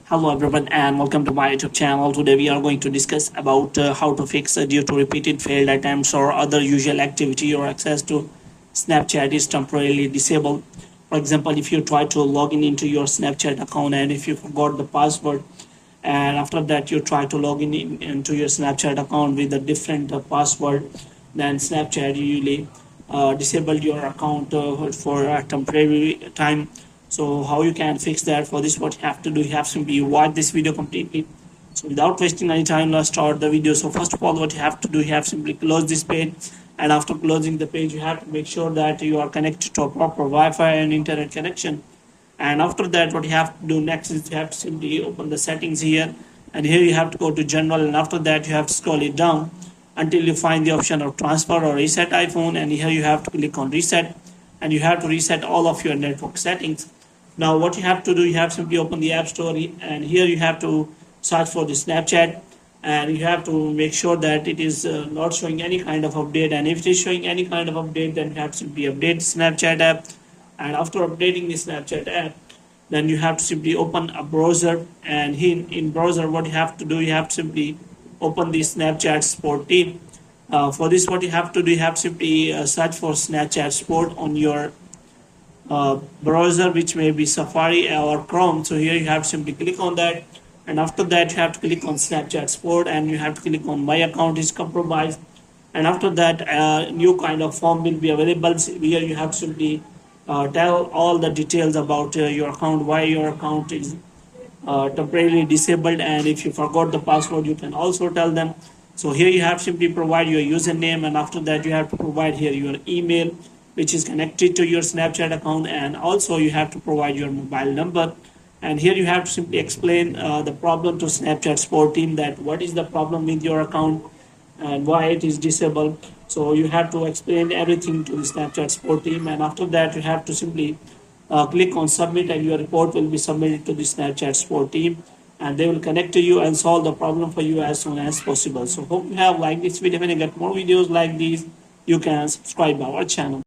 Hello everyone and welcome to my YouTube channel. Today we are going to discuss about how to fix due to repeated failed attempts or other usual activity or access to Snapchat is temporarily disabled. For example, if you try to log in into your Snapchat account and if you forgot the password and after that you try to log into your Snapchat account with a different password, then Snapchat usually disabled your account for a temporary time. So how you can fix that? For this, what you have to do, you have to simply watch this video completely. So without wasting any time, let's start the video. So first of all, what you have to do, you have to simply close this page, and after closing the page, you have to make sure that you are connected to a proper Wi-Fi and internet connection. And after that, what you have to do next is you have to simply open the settings here, and here you have to go to general, and after that you have to scroll it down until you find the option of transfer or reset iPhone, and here you have to click on reset, and you have to reset all of your network settings. Now what you have to do, you have to simply open the App Store, and here you have to search for the Snapchat, and you have to make sure that it is not showing any kind of update, and if it is showing any kind of update, then you have to simply update the Snapchat app. And after updating the Snapchat app, then you have to simply open a browser, and in browser what you have to do, you have to simply open the Snapchat support team. For this, what you have to do, you have to simply search for Snapchat support on your browser, which may be Safari or Chrome. So here you have to simply click on that, and after that you have to click on Snapchat support, and you have to click on my account is compromised, and after that a new kind of form will be available. Here you have to simply tell all the details about your account, why your account is temporarily disabled, and if you forgot the password you can also tell them. So here you have to simply provide your username, and after that you have to provide here your email which is connected to your Snapchat account, and also you have to provide your mobile number. And here you have to simply explain the problem to Snapchat support team, that what is the problem with your account and why it is disabled. So you have to explain everything to the Snapchat support team, and after that you have to simply click on submit, and your report will be submitted to the Snapchat support team, and they will connect to you and solve the problem for you as soon as possible. So hope you have liked this video. When you get more videos like these, you can subscribe our channel.